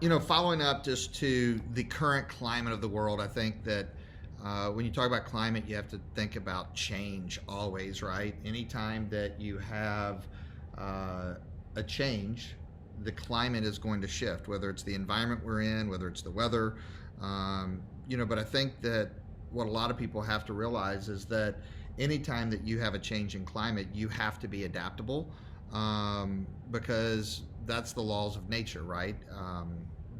Following up just to the current climate of the world, I think that when you talk about climate, you have to think about change always, right? Anytime that you have a change, the climate is going to shift, whether it's the environment we're in, whether it's the weather. But I think that what a lot of people have to realize is that anytime that you have a change in climate, you have to be adaptable, because that's the laws of nature, right?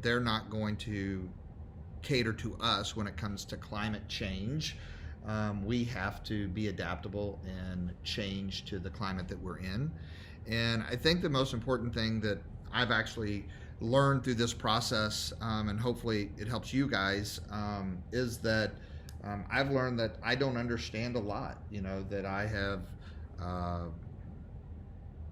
They're not going to cater to us when it comes to climate change. We have to be adaptable and change to the climate that we're in. And I think the most important thing that I've actually learned through this process, and hopefully it helps you guys, is that I've learned that I don't understand a lot, that I have,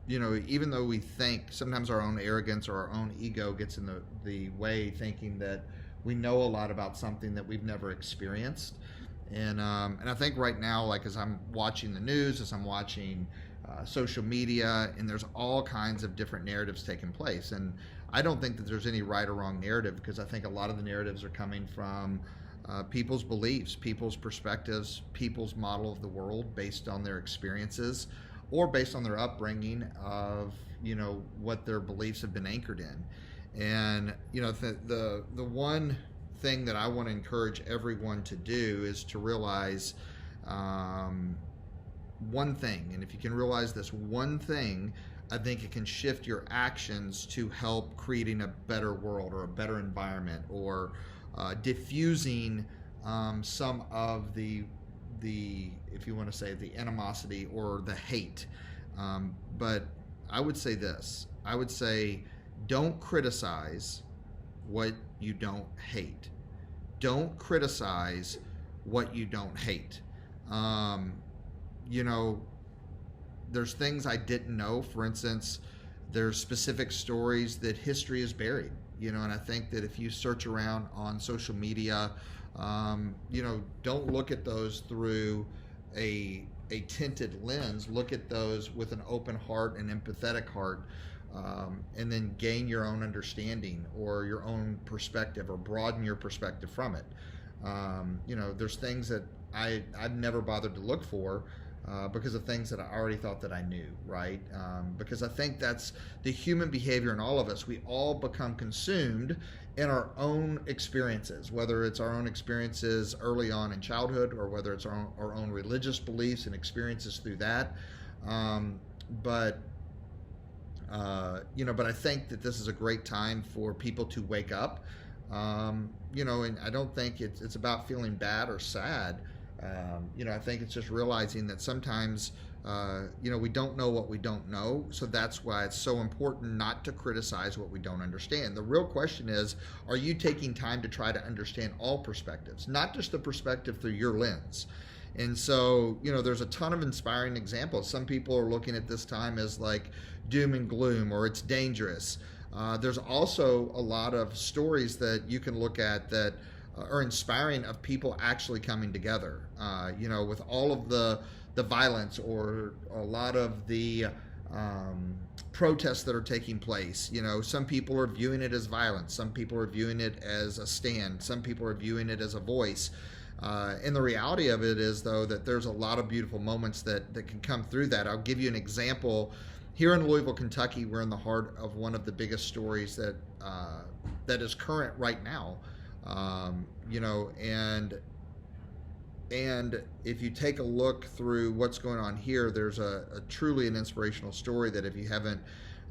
even though we think sometimes our own arrogance or our own ego gets in the way, thinking that we know a lot about something that we've never experienced. And I think right now, like as I'm watching the news, as I'm watching social media, and there's all kinds of different narratives taking place. And I don't think that there's any right or wrong narrative, because I think a lot of the narratives are coming from people's beliefs, people's perspectives, people's model of the world based on their experiences or based on their upbringing of, what their beliefs have been anchored in. And, the one thing that I want to encourage everyone to do is to realize one thing. And if you can realize this one thing, I think it can shift your actions to help creating a better world or a better environment, or diffusing some of the if you want to say the animosity or the hate. But I would say this. I would say don't criticize what you don't hate. Don't criticize what you don't hate. There's things I didn't know. For instance, there's specific stories that history is buried, and I think that if you search around on social media, don't look at those through a tinted lens. Look at those with an open heart and empathetic heart, and then gain your own understanding or your own perspective, or broaden your perspective from it. There's things that I've never bothered to look for because of things that I already thought that I knew, right? Because I think that's the human behavior in all of us. We all become consumed in our own experiences, whether it's our own experiences early on in childhood, or whether it's our own religious beliefs and experiences through that. But I think that this is a great time for people to wake up. And I don't think it's about feeling bad or sad. I think it's just realizing that sometimes, we don't know what we don't know. So that's why it's so important not to criticize what we don't understand. The real question is, are you taking time to try to understand all perspectives, not just the perspective through your lens? And so, there's a ton of inspiring examples. Some people are looking at this time as like doom and gloom, or it's dangerous. There's also a lot of stories that you can look at that are inspiring, of people actually coming together, with all of the violence, or a lot of the protests that are taking place. Some people are viewing it as violence. Some people are viewing it as a stand. Some people are viewing it as a voice. And the reality of it is, though, that there's a lot of beautiful moments that can come through that. I'll give you an example. Here in Louisville, Kentucky, we're in the heart of one of the biggest stories that is current right now. And if you take a look through what's going on here, there's a truly an inspirational story that if you haven't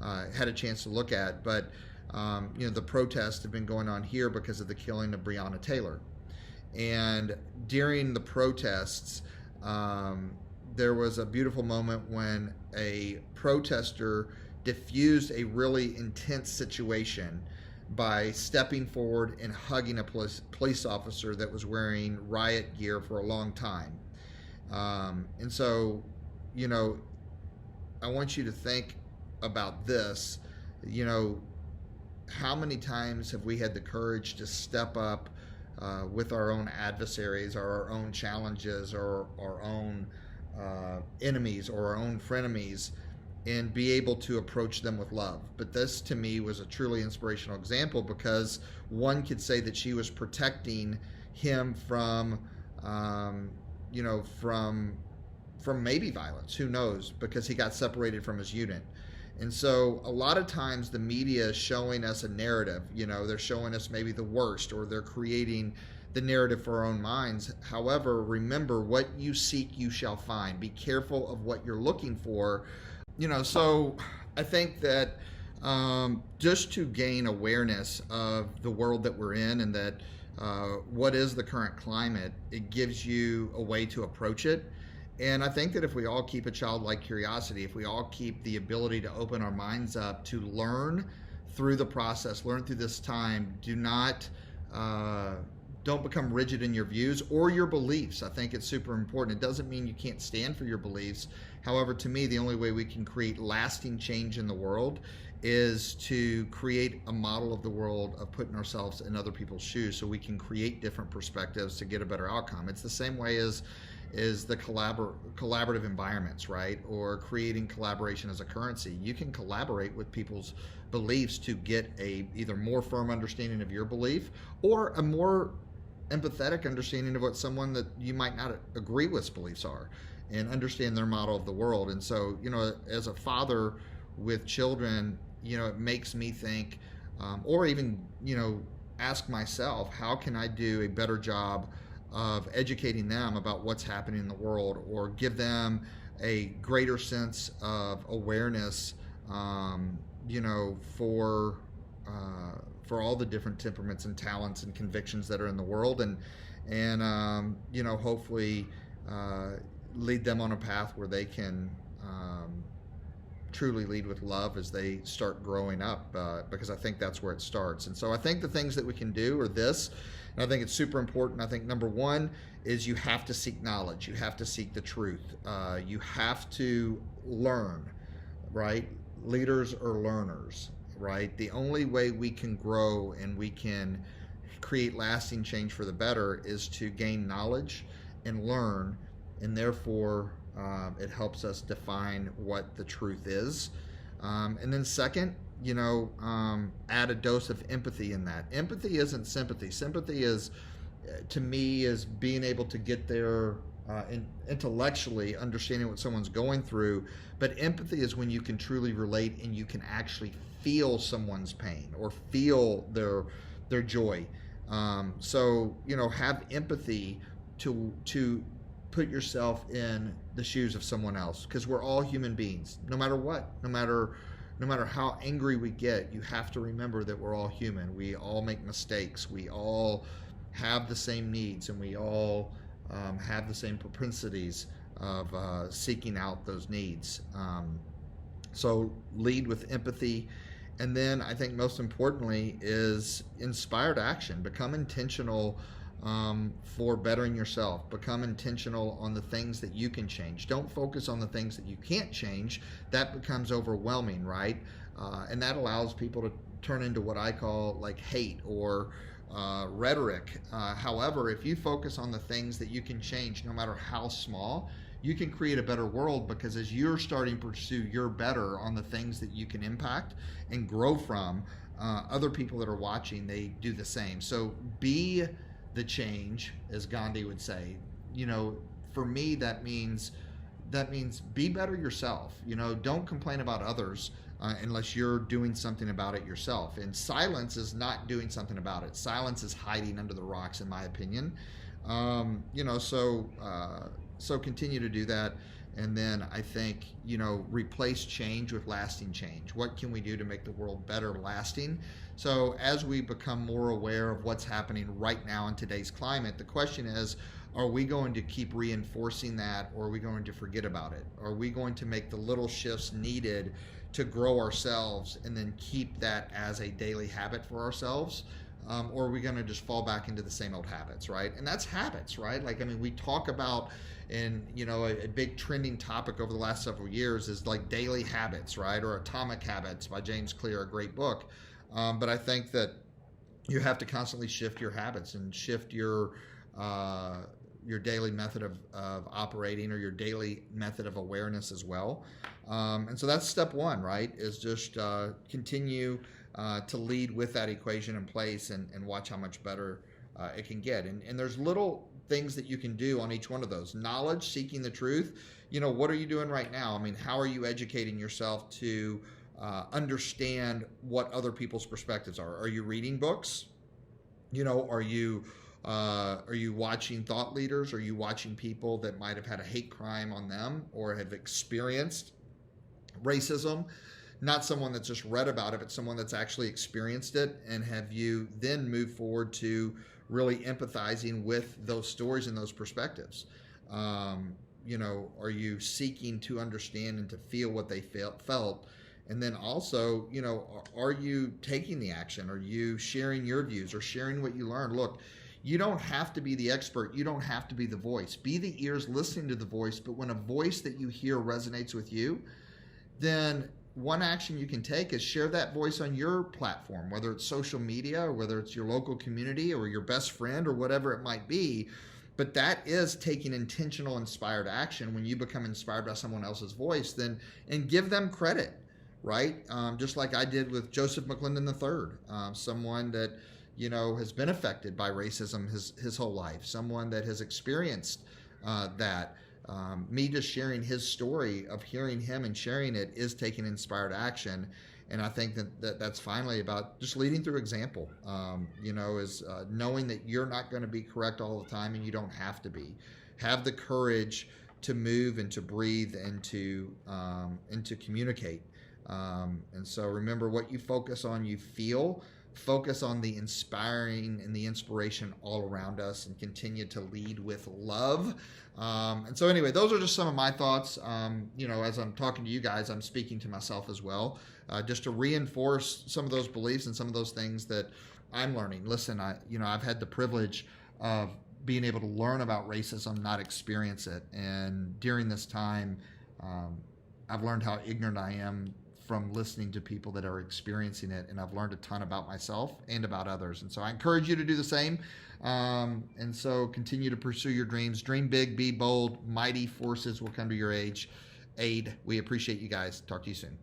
had a chance to look at, but the protests have been going on here because of the killing of Breonna Taylor. And during the protests, there was a beautiful moment when a protester diffused a really intense situation by stepping forward and hugging a police officer that was wearing riot gear for a long time. And so, I want you to think about this. How many times have we had the courage to step up with our own adversaries, or our own challenges, or our own enemies, or our own frenemies, and be able to approach them with love. But this to me was a truly inspirational example, because one could say that she was protecting him from, you know, from maybe violence, who knows, because he got separated from his unit. And so a lot of times the media is showing us a narrative, you know, they're showing us maybe the worst, or they're creating the narrative for our own minds. However, remember, what you seek, you shall find. Be careful of what you're looking for. You know, so I think that just to gain awareness of the world that we're in, and that what is the current climate, it gives you a way to approach it. And I think that if we all keep a childlike curiosity, if we all keep the ability to open our minds up to learn through the process, learn through this time, don't become rigid in your views or your beliefs. I think it's super important. It doesn't mean you can't stand for your beliefs. However, to me, the only way we can create lasting change in the world is to create a model of the world of putting ourselves in other people's shoes, so we can create different perspectives to get a better outcome. It's the same way as the collaborative environments, right? Or creating collaboration as a currency. You can collaborate with people's beliefs to get a either more firm understanding of your belief, or a more empathetic understanding of what someone that you might not agree with's beliefs are, and understand their model of the world. And so, you know, as a father with children, you know, it makes me think, or even, you know, ask myself, how can I do a better job of educating them about what's happening in the world, or give them a greater sense of awareness, you know, for all the different temperaments and talents and convictions that are in the world, and you know, hopefully lead them on a path where they can truly lead with love as they start growing up, because I think that's where it starts. And so I think the things that we can do are this, and I think it's super important. I think number one is you have to seek knowledge. You have to seek the truth. You have to learn, right? Leaders are learners, right? The only way we can grow and we can create lasting change for the better is to gain knowledge and learn, and therefore it helps us define what the truth is. And then second, you know, add a dose of empathy in that. Empathy isn't sympathy. Sympathy is, to me, is being able to get there intellectually, understanding what someone's going through. But empathy is when you can truly relate and you can actually feel someone's pain or feel their joy. So, you know, have empathy to put yourself in the shoes of someone else, because we're all human beings, no matter what, no matter how angry we get. You have to remember that we're all human. We all make mistakes. We all have the same needs, and we all have the same propensities of seeking out those needs. So lead with empathy. And then I think most importantly is inspired action. Become intentional for bettering yourself. Become intentional on the things that you can change. Don't focus on the things that you can't change. That becomes overwhelming, right? And that allows people to turn into what I call like hate or rhetoric. However, if you focus on the things that you can change, no matter how small, you can create a better world, because as you're starting to pursue your better on the things that you can impact and grow from, other people that are watching, they do the same. So be the change, as Gandhi would say. You know, for me, that means be better yourself. You know, don't complain about others unless you're doing something about it yourself. And silence is not doing something about it. Silence is hiding under the rocks, in my opinion. You know, so continue to do that. And then I think, you know, replace change with lasting change. What can we do to make the world better, lasting? So as we become more aware of what's happening right now in today's climate, the question is, are we going to keep reinforcing that, or are we going to forget about it? Are we going to make the little shifts needed to grow ourselves and then keep that as a daily habit for ourselves? Or are we going to just fall back into the same old habits, right? And that's habits, right? Like, I mean, we talk about, and you know, a big trending topic over the last several years is like daily habits, right? Or Atomic Habits by James Clear, a great book. But I think that you have to constantly shift your habits and shift your your daily method of operating, or your daily method of awareness as well. And so that's step one, right? Is just continue to lead with that equation in place, and watch how much better it can get. And there's little things that you can do on each one of those. Knowledge, seeking the truth. What are you doing right now? I mean, how are you educating yourself to understand what other people's perspectives are? Are you reading books? Are you watching thought leaders? Are you watching people that might have had a hate crime on them or have experienced racism? Not someone that's just read about it, but someone that's actually experienced it. And have you then moved forward to really empathizing with those stories and those perspectives? Are you seeking to understand and to feel what they felt? And then also, are you taking the action? Are you sharing your views or sharing what you learned? Look, you don't have to be the expert. You don't have to be the voice. Be the ears listening to the voice. But when a voice that you hear resonates with you, then one action you can take is share that voice on your platform, whether it's social media or whether it's your local community or your best friend or whatever it might be. But that is taking intentional, inspired action. When you become inspired by someone else's voice, then, and give them credit, right? Just like I did with Joseph McClendon III, someone that, has been affected by racism his whole life, someone that has experienced that. Me just sharing his story of hearing him and sharing it is taking inspired action. And I think that's finally about just leading through example, is knowing that you're not going to be correct all the time, and you don't have to be. Have the courage to move and to breathe and to communicate. And so remember, what you focus on, you feel. Focus on the inspiring and the inspiration all around us, and continue to lead with love. And so anyway, those are just some of my thoughts. As I'm talking to you guys, I'm speaking to myself as well, just to reinforce some of those beliefs and some of those things that I'm learning. Listen, I've had the privilege of being able to learn about racism, not experience it. And during this time, I've learned how ignorant I am from listening to people that are experiencing it, and I've learned a ton about myself and about others. And so I encourage you to do the same. And so continue to pursue your dreams. Dream big, be bold. Mighty forces will come to your aid. We appreciate you guys. Talk to you soon.